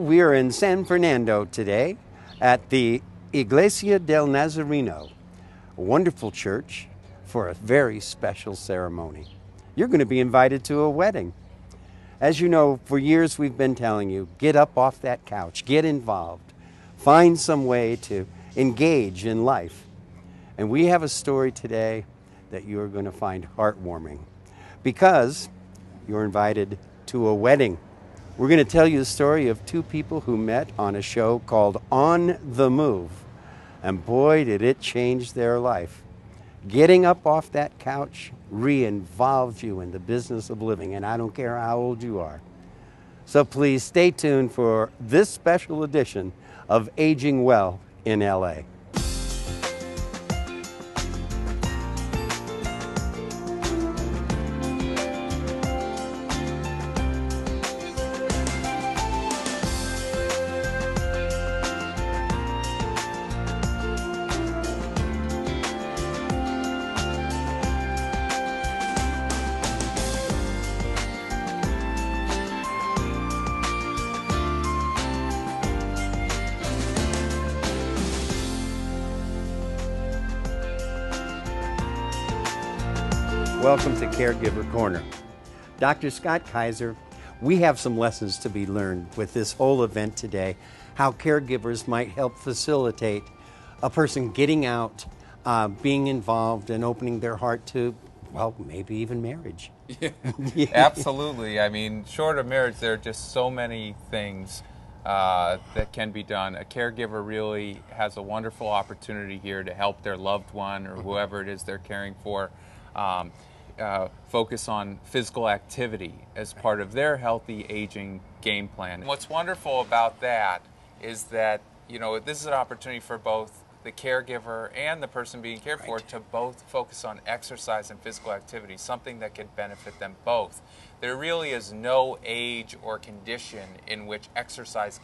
we are in San Fernando today at the Iglesia del Nazareno, a wonderful church for a very special ceremony. You're going to be invited to a wedding. As you know, for years we've been telling you, get up off that couch, get involved, find some way to engage in life. And we have a story today that you're going to find heartwarming because you're invited to a wedding. We're going to tell you the story of two people who met on a show called On the Move. And boy, did it change their life. Getting up off that couch re-involved you in the business of living, and I don't care how old you are. So please stay tuned for this special edition of Aging Well in LA. Welcome to Caregiver Corner. Dr. Scott Kaiser, we have some lessons to be learned with this whole event today, how caregivers might help facilitate a person getting out, being involved and opening their heart to, well, maybe even marriage. Yeah, absolutely. I mean, short of marriage, there are just so many things that can be done. A caregiver really has a wonderful opportunity here to help their loved one or whoever it is they're caring for focus on physical activity as part of their healthy aging game plan. What's wonderful about that is that, you know, this is an opportunity for both the caregiver and the person being cared for to both focus on exercise and physical activity, something that could benefit them both. There really is no age or condition in which exercise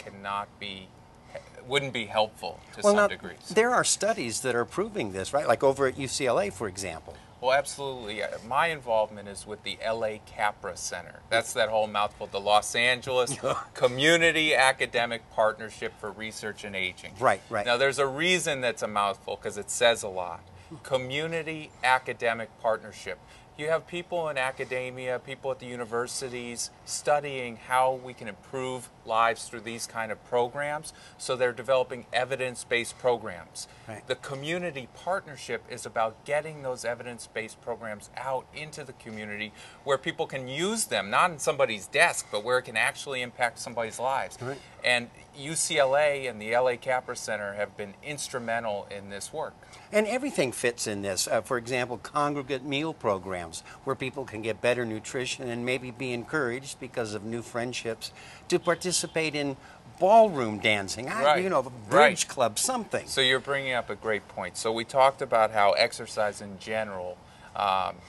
wouldn't be helpful to some degree. There are studies that are proving this, right? Like over at UCLA, for example. Well, absolutely. My involvement is with the LA Capra Center. That's that whole mouthful, the Los Angeles Community Academic Partnership for Research in Aging. Right, right. Now, there's a reason that's a mouthful, because it says a lot. Community Academic Partnership. You have people in academia, people at the universities studying how we can improve lives through these kind of programs, so they're developing evidence-based programs. Right. The community partnership is about getting those evidence-based programs out into the community where people can use them, not in somebody's desk, but where it can actually impact somebody's lives. Right. And UCLA and the LA Capra Center have been instrumental in this work. And everything fits in this. For example, congregate meal programs where people can get better nutrition and maybe be encouraged because of new friendships to participate in ballroom dancing, you know, bridge club, something. So you're bringing up a great point. So we talked about how exercise in general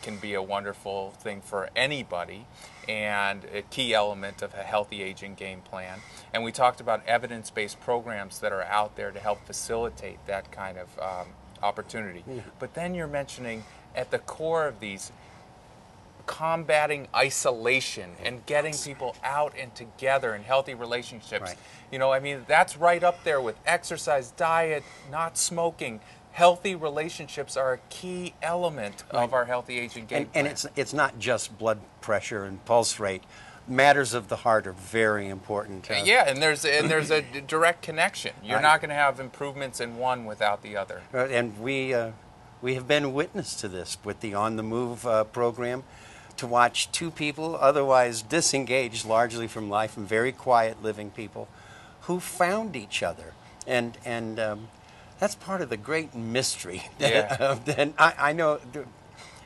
can be a wonderful thing for anybody and a key element of a healthy aging game plan. And we talked about evidence-based programs that are out there to help facilitate that kind of opportunity. Yeah. But then you're mentioning at the core of these, combating isolation and getting people out and together in healthy relationships. Right. You know, I mean, that's right up there with exercise, diet, not smoking. Healthy relationships are a key element of our healthy aging game plan. And it's not just blood pressure and pulse rate. Matters of the heart are very important. Yeah, and there's a direct connection. You're not going to have improvements in one without the other. And we have been witness to this with the On the Move program, to watch two people otherwise disengaged largely from life and very quiet living people who found each other. And that's part of the great mystery. Yeah. And I know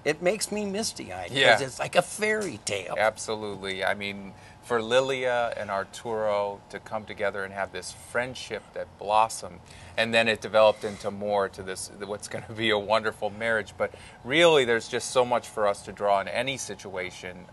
it makes me misty-eyed because it's like a fairy tale. Absolutely. I mean, for Lilia and Arturo to come together and have this friendship that blossomed, and then it developed into more to this, what's going to be a wonderful marriage. But really, there's just so much for us to draw in any situation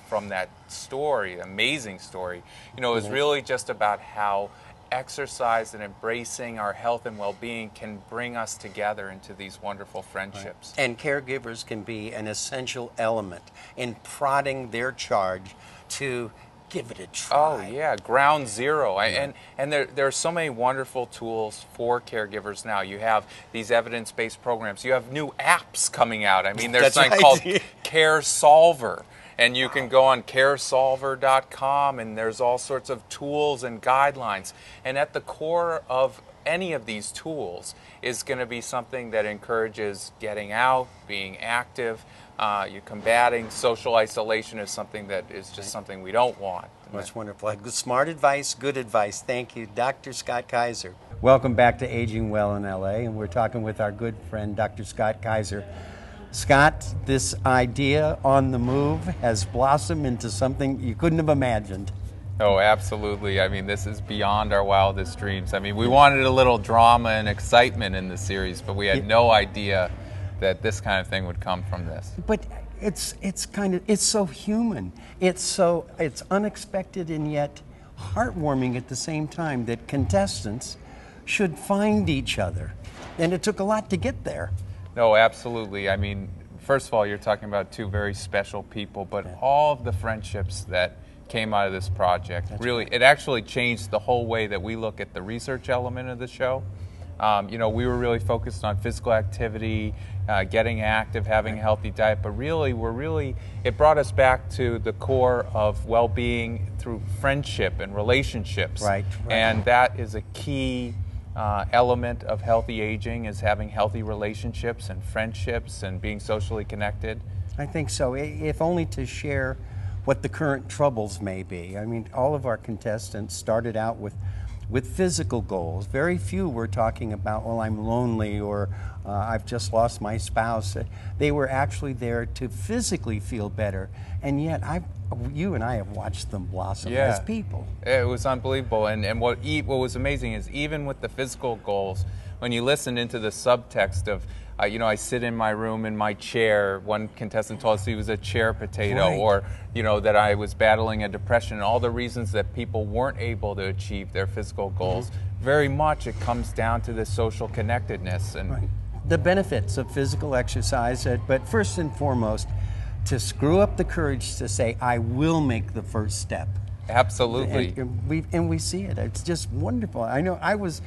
from that story, amazing story. You know, it was really just about how exercise and embracing our health and well-being can bring us together into these wonderful friendships. Right. And caregivers can be an essential element in prodding their charge to give it a try. Oh yeah, ground zero. And there are so many wonderful tools for caregivers now. You have these evidence-based programs. You have new apps coming out. I mean, there's That's something right. called Care Solver. And you can go on caresolver.com, and there's all sorts of tools and guidelines. And at the core of any of these tools is going to be something that encourages getting out, being active. You're combating social isolation is something that is just something we don't want. That's wonderful. Smart advice, good advice. Thank you, Dr. Scott Kaiser. Welcome back to Aging Well in LA, and we're talking with our good friend, Dr. Scott Kaiser. Scott, this idea on the move has blossomed into something you couldn't have imagined. Oh, absolutely. I mean, this is beyond our wildest dreams. I mean, we wanted a little drama and excitement in the series, but we had no idea that this kind of thing would come from this. But it's so human. It's unexpected and yet heartwarming at the same time that contestants should find each other. And it took a lot to get there. No, absolutely. I mean, first of all, you're talking about two very special people, but all of the friendships that came out of this project, it actually changed the whole way that we look at the research element of the show. You know, we were really focused on physical activity, getting active, having a healthy diet, but it brought us back to the core of well-being through friendship and relationships. Right. And that is a key element of healthy aging, is having healthy relationships and friendships and being socially connected. I think so, if only to share what the current troubles may be. I mean, all of our contestants started out with physical goals. Very few were talking about, well, I'm lonely, or I've just lost my spouse. They were actually there to physically feel better. And yet, you and I have watched them blossom as people. It was unbelievable. And what was amazing is, even with the physical goals, when you listen into the subtext of, you know, I sit in my room in my chair. One contestant told us he was a chair potato, or, you know, that I was battling a depression, and all the reasons that people weren't able to achieve their physical goals. Very much it comes down to this social connectedness. And the benefits of physical exercise, but first and foremost, to screw up the courage to say, I will make the first step. Absolutely. And we see it. It's just wonderful. I know I was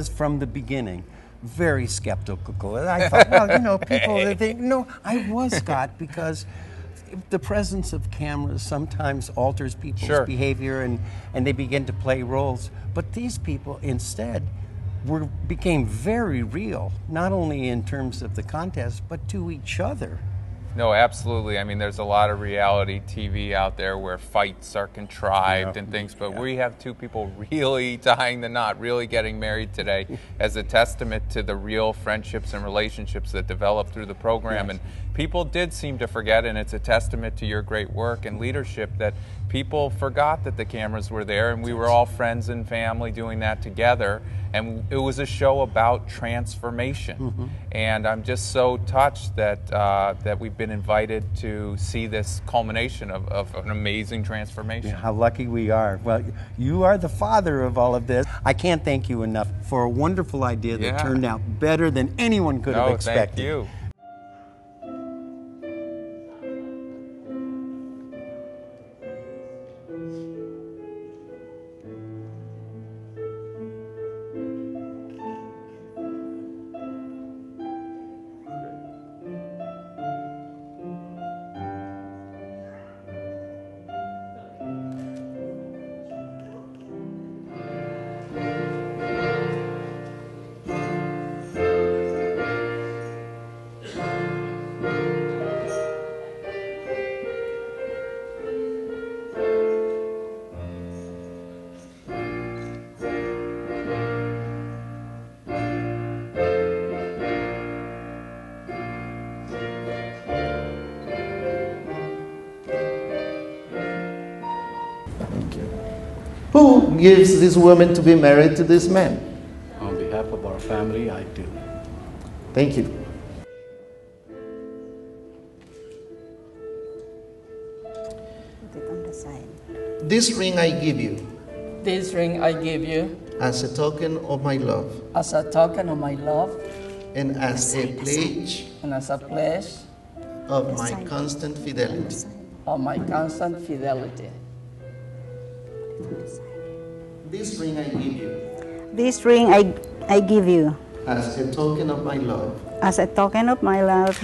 from the beginning very skeptical. I thought, well, you know, people, I was, Scott, because the presence of cameras sometimes alters people's behavior, and they begin to play roles. But these people instead became very real, not only in terms of the contest, but to each other. No, absolutely. I mean, there's a lot of reality TV out there where fights are contrived and things, but we have two people really tying the knot, really getting married today, as a testament to the real friendships and relationships that develop through the program. And people did seem to forget, and it's a testament to your great work and leadership, that people forgot that the cameras were there, and we were all friends and family doing that together. And it was a show about transformation. And I'm just so touched that that we've been invited to see this culmination of an amazing transformation. How lucky we are. Well, you are the father of all of this. I can't thank you enough for a wonderful idea that turned out better than anyone could have expected. Thank you. Who gives this woman to be married to this man? On behalf of our family, I do. Thank you. This ring I give you. This ring I give you As a token of my love. as a token of my love And as a pledge and as a pledge of my constant fidelity. of my constant fidelity. This ring I give you This ring I give you as a token of my love as a token of my love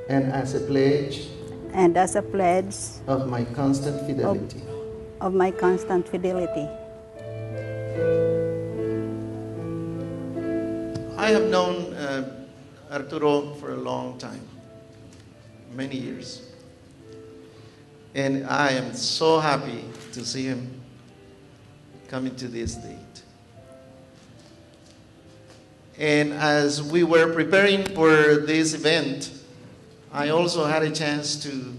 and as a pledge and as a pledge of my constant fidelity. of my constant fidelity. I have known Arturo for a long time, many years. And I am so happy to see him coming to this date. And as we were preparing for this event, I also had a chance to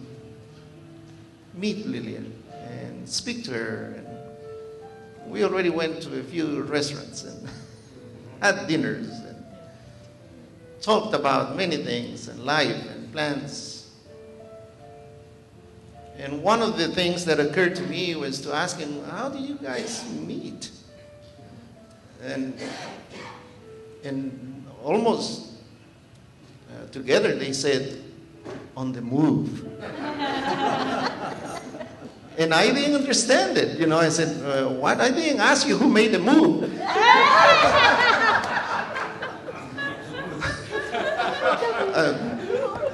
meet Lillian and speak to her. And we already went to a few restaurants and had dinners and talked about many things and life and plans. And one of the things that occurred to me was to ask him, how do you guys meet? And almost together they said, on the move. And I didn't understand it. You know, I said, what? I didn't ask you who made the move.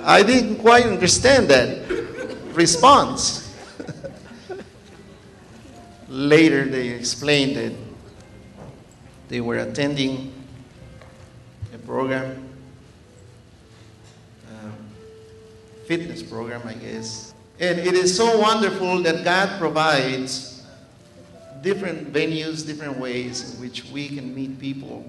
I didn't quite understand that response. Later they explained that they were attending a program, fitness program, I guess. And it is so wonderful that God provides different venues, different ways in which we can meet people.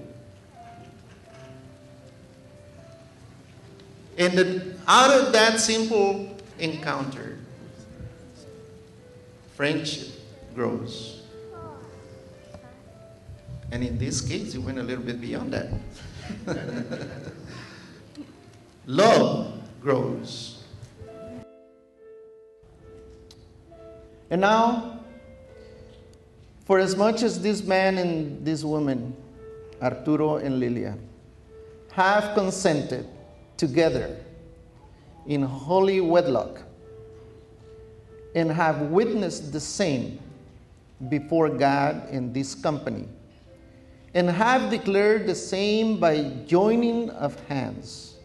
And out of that simple encounter, friendship grows. And in this case, it went a little bit beyond that. Love grows. And now, for as much as this man and this woman, Arturo and Lilia, have consented together in holy wedlock and have witnessed the same before God in this company, and have declared the same by joining of hands,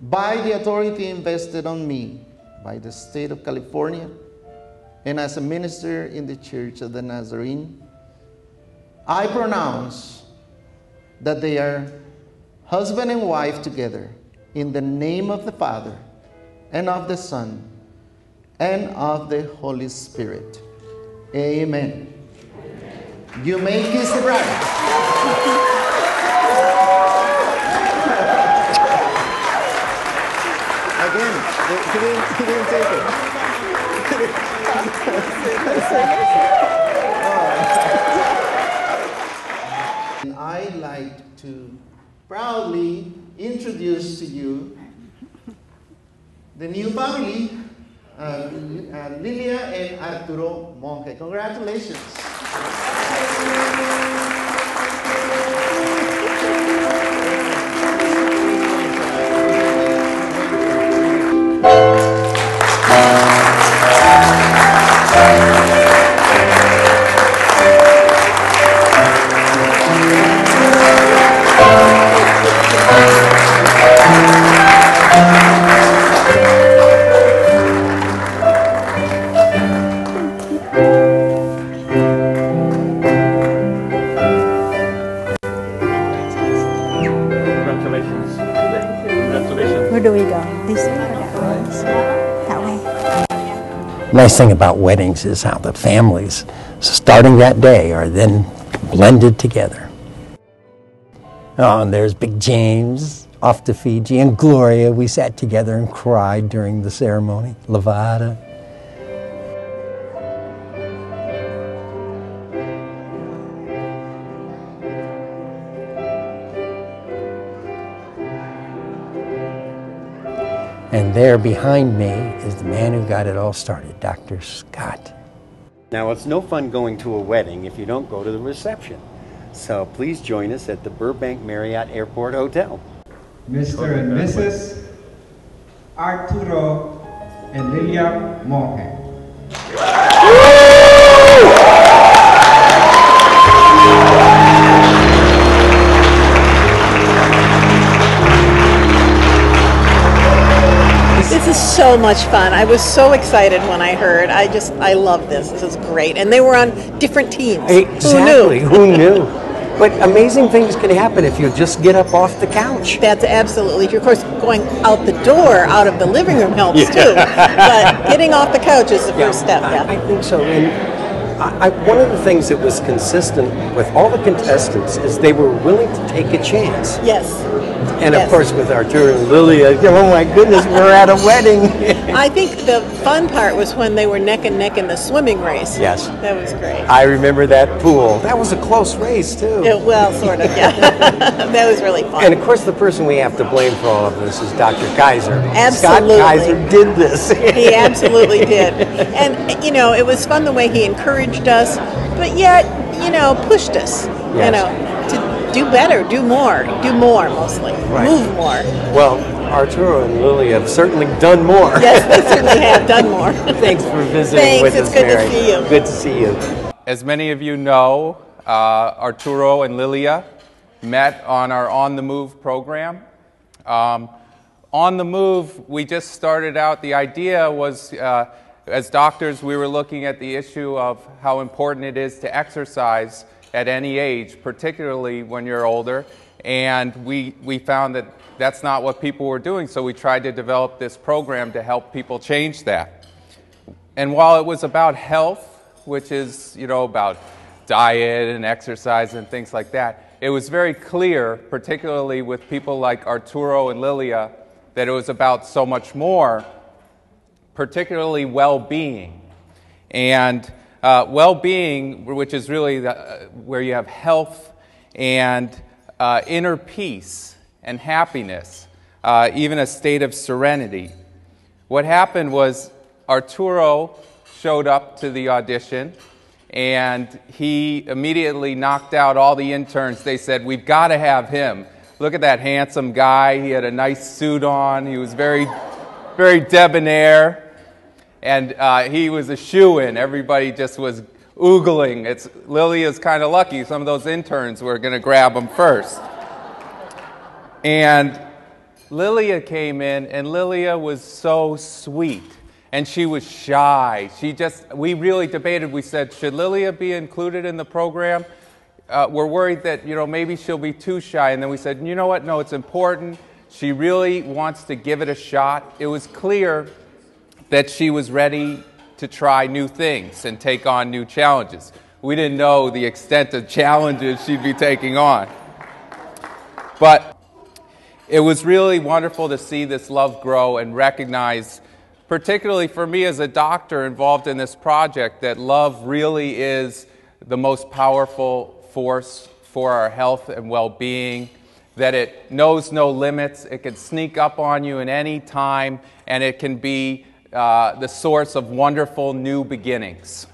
by the authority invested on me by the state of California and as a minister in the Church of the Nazarene, I pronounce that they are husband and wife together in the name of the Father and of the Son and of the Holy Spirit. Amen. You may kiss the bride. Again, he didn't take it. And I'd like to proudly introduce to you the new family, Lilia and Arturo Monge. Congratulations. Where do we go? This way or that way? That way. Nice thing about weddings is how the families, starting that day, are then blended together. Oh, and there's Big James off to Fiji, and Gloria. We sat together and cried during the ceremony. Levada. And there behind me is the man who got it all started, Dr. Scott. Now, it's no fun going to a wedding if you don't go to the reception. So please join us at the Burbank Marriott Airport Hotel. Mr. and Mrs. Arturo and Lilia Monge. so much fun. I was so excited when I heard. I love this. This is great. And they were on different teams. Exactly. Who knew? Who knew? But amazing things can happen if you just get up off the couch. That's absolutely true. Of course, going out the door, out of the living room helps too. But getting off the couch is the first step. Yeah. I think so. And one of the things that was consistent with all the contestants is they were willing to take a chance. Yes. And of course, with Arturo and Lilia, oh my goodness, we're at a wedding. I think the fun part was when they were neck and neck in the swimming race. Yes. That was great. I remember that pool. That was a close race, too. Well, sort of, yeah. That was really fun. And of course, the person we have to blame for all of this is Dr. Kaiser. Absolutely. Scott Kaiser did this. He absolutely did. And, you know, it was fun the way he encouraged us, but yet, you know, pushed us, Yes. you know, to do better, do more mostly, Right. move more. Well, Arturo and Lily have certainly done more. Yes, they certainly have done more. Thanks for visiting Thanks, with it's us, good to Mary. see you. Good to see you. As many of you know, Arturo and Lilia met on our On the Move program. On the Move, we just started out, the idea was, as doctors, we were looking at the issue of how important it is to exercise at any age, particularly when you're older, and we found that that's not what people were doing, so we tried to develop this program to help people change that. And while it was about health, which is, you know, about diet and exercise and things like that, it was very clear, particularly with people like Arturo and Lilia, that it was about so much more, particularly well-being. And well-being, which is really where you have health and inner peace and happiness, even a state of serenity. What happened was Arturo showed up to the audition, and he immediately knocked out all the interns. They said, we've got to have him. Look at that handsome guy. He had a nice suit on. He was very, very debonair. And he was a shoo-in. Everybody just was oogling. Lilia's kind of lucky. Some of those interns were going to grab him first. And Lilia came in, and Lilia was so sweet. And she was shy. We really debated. We said, should Lilia be included in the program? We're worried that, you know, maybe she'll be too shy. And then we said, you know what? No, it's important. She really wants to give it a shot. It was clear that she was ready to try new things and take on new challenges. We didn't know the extent of challenges she'd be taking on. But it was really wonderful to see this love grow and recognize, particularly for me as a doctor involved in this project, that love really is the most powerful force for our health and well-being, that it knows no limits, it can sneak up on you at any time, and it can be the source of wonderful new beginnings.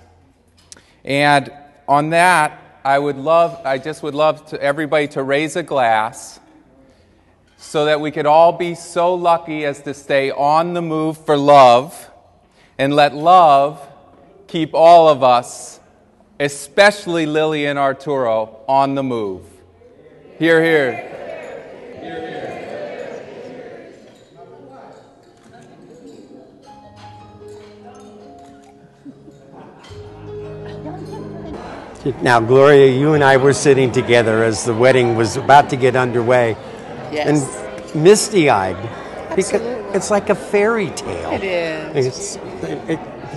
And on that, I just would love everybody to raise a glass so that we could all be so lucky as to stay on the move for love, and let love keep all of us, especially Lily and Arturo, on the move. Hear, hear. Now, Gloria, you and I were sitting together as the wedding was about to get underway. Yes. And misty-eyed. Because Absolutely. it's like a fairy tale. It is.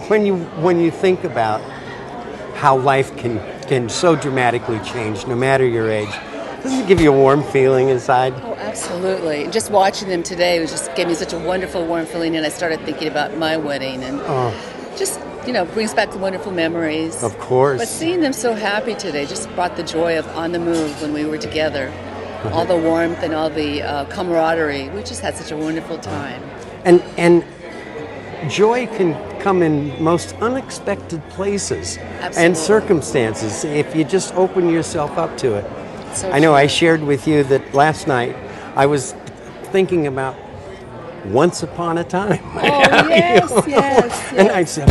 When you think about how life can so dramatically change, no matter your age, doesn't it give you a warm feeling inside? Oh, absolutely. Just watching them today gave me such a wonderful, warm feeling, and I started thinking about my wedding, and just, you know, brings back the wonderful memories. Of course. But seeing them so happy today just brought the joy of On the Move when we were together. All the warmth and all the camaraderie. We just had such a wonderful time. And joy can come in most unexpected places and circumstances if you just open yourself up to it. So I know true. I shared with you that last night I was thinking about Once Upon a Time. Oh, yes, yes. And I said,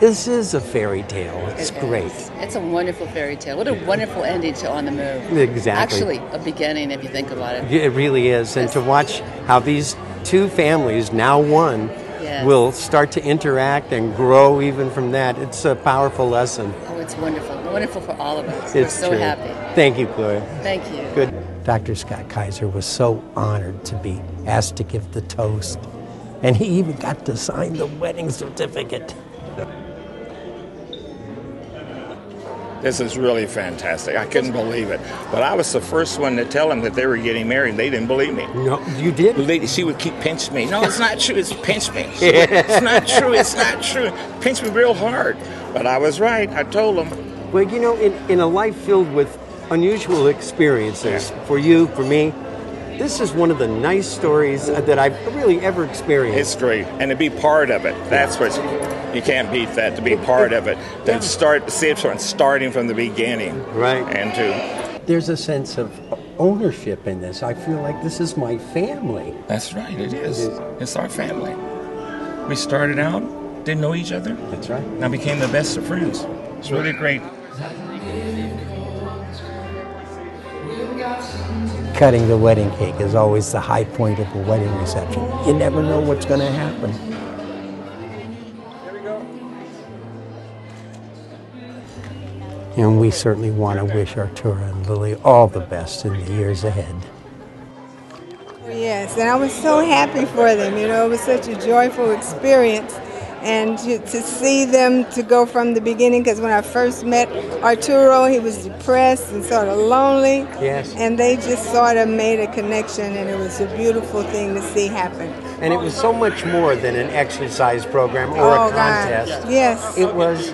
this is a fairy tale. It's great. It's a wonderful fairy tale. What a wonderful ending to On the Move. Exactly. Actually, a beginning if you think about it. It really is. And to watch how these two families, now one, Yes. will start to interact and grow even from that. It's a powerful lesson. Oh, it's wonderful. Wonderful for all of us. It's We're so true. happy. Thank you, Chloe. Thank you. Good. Dr. Scott Kaiser was so honored to be asked to give the toast, and he even got to sign the wedding certificate. This is really fantastic. I couldn't believe it. But I was the first one to tell them that they were getting married. They didn't believe me. No, you did? She would keep pinching me. No, it's not true. It's pinch me. It's not true. It's not true. Pinch me real hard. But I was right. I told them. Well, you know, in a life filled with unusual experiences, for you, for me, this is one of the nice stories that I've really ever experienced. It's great. And to be part of it, that's what you can't beat that, to be part of it. To see it starting from the beginning. Right. And there's a sense of ownership in this. I feel like this is my family. That's right, it is. It's our family. We started out, didn't know each other. That's right. Now became the best of friends. It's really great. Cutting the wedding cake is always the high point of a wedding reception. You never know what's going to happen. And we certainly want to wish Arturo and Lily all the best in the years ahead. Yes, and I was so happy for them. You know, it was such a joyful experience. And to see them to go from the beginning, because when I first met Arturo, he was depressed and sort of lonely. Yes. And they just sort of made a connection, and it was a beautiful thing to see happen. And it was so much more than an exercise program or a contest. God. Yes. It was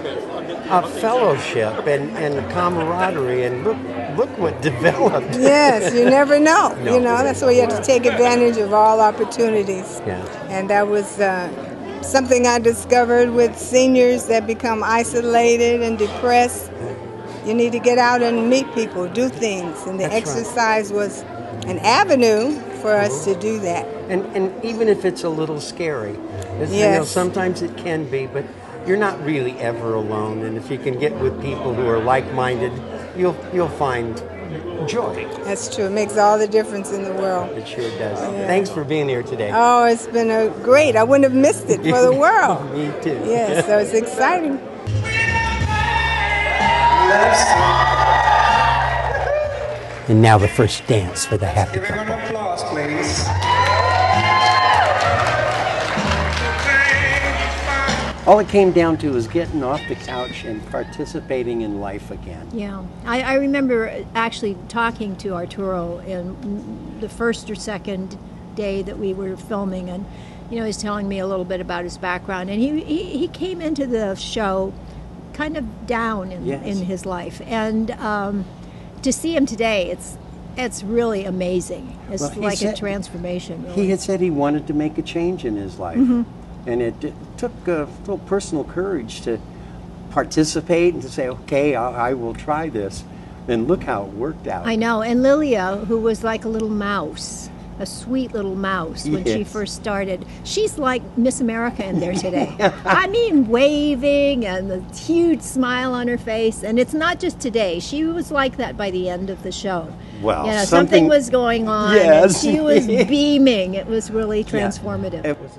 a fellowship and camaraderie, and look what developed. Yes, you never know. No. You know, that's why you have to take advantage of all opportunities. Yeah. And that was something I discovered with seniors that become isolated and depressed. You need to get out and meet people, do things, and the exercise was an avenue for us to do that. And even if it's a little scary, you know, sometimes it can be, but you're not really ever alone. And if you can get with people who are like-minded, you'll find joy. That's true. It makes all the difference in the world. It sure does. Yeah. Thanks for being here today. Oh, it's been great. I wouldn't have missed it for the world. Me too. Yes, so it's exciting. And now the first dance for the happy couple. Applause, please. All it came down to was getting off the couch and participating in life again. Yeah, I remember actually talking to Arturo in the first or second day that we were filming, and you know, he's telling me a little bit about his background, and he came into the show kind of down in his life, and to see him today, it's really amazing. It's like a transformation. Really. He had said he wanted to make a change in his life. And it took a little personal courage to participate and to say, okay, I will try this. And look how it worked out. I know. And Lilia, who was like a little mouse, a sweet little mouse when she first started, she's like Miss America in there today. I mean, waving and the huge smile on her face. And it's not just today. She was like that by the end of the show. Well, you know, something was going on. Yes. And she was beaming. It was really transformative. It was.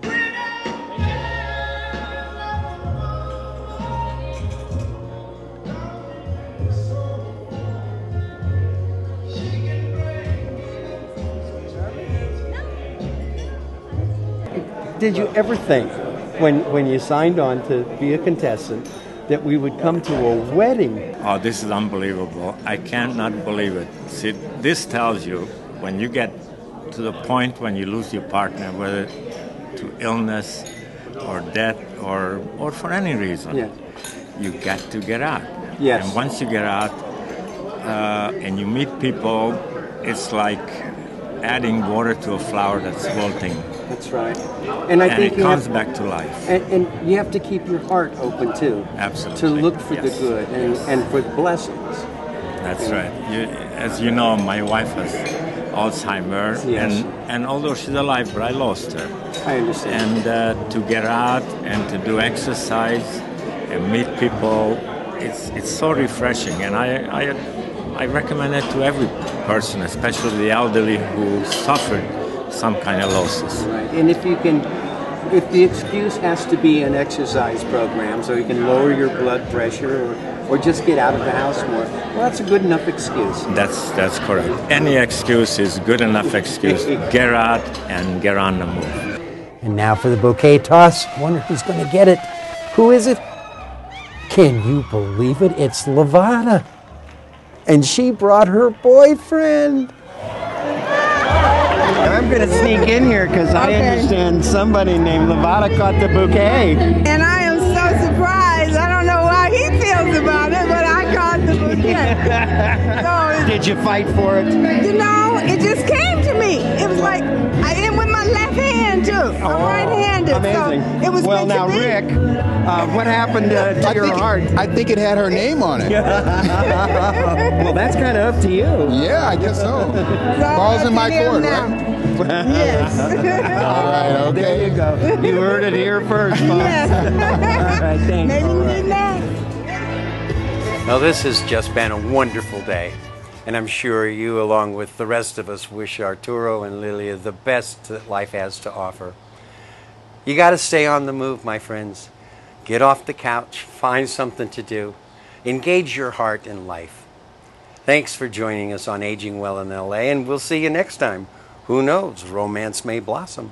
Did you ever think, when you signed on to be a contestant, that we would come to a wedding? Oh, this is unbelievable. I cannot believe it. See, this tells you when you get to the point when you lose your partner, whether to illness or death or for any reason, you got to get out. Yes. And once you get out and you meet people, it's like adding water to a flower that's wilting. That's right. And I think it comes back to life. And you have to keep your heart open too. Absolutely. To look for the good and for blessings. That's right. As you know, my wife has Alzheimer's, and although she's alive, but I lost her. I understand. And to get out and to do exercise and meet people, it's so refreshing. And I recommend it to every person, especially the elderly who suffered some kind of losses. Right. And if you can if the excuse has to be an exercise program so you can lower your blood pressure or just get out of the house more, well, that's a good enough excuse. That's correct. Any excuse is good enough excuse. Get out and get on the move. And now for the bouquet toss. Wonder who's going to get it. Who is it? Can you believe it? It's Lavada. And she brought her boyfriend. I'm going to sneak in here because I understand somebody named Lavada caught the bouquet. And I am so surprised. I don't know how he feels about it, but I caught the bouquet. Did you fight for it? You know, it just came to me. It was like, I am with my left hand too. I'm right-handed. Amazing. So it was well, now, Rick, what happened to your heart? I think it had her name on it. Well, that's kind of up to you. Yeah, I guess so. Ball's in my court, right? Yes. All right, okay. There you go. You heard it here first, folks. Yes. All right, thanks. Maybe next. Well, this has just been a wonderful day. And I'm sure you, along with the rest of us, wish Arturo and Lilia the best that life has to offer. You got to stay on the move, my friends. Get off the couch, find something to do, engage your heart in life. Thanks for joining us on Aging Well in LA, and we'll see you next time. Who knows, romance may blossom.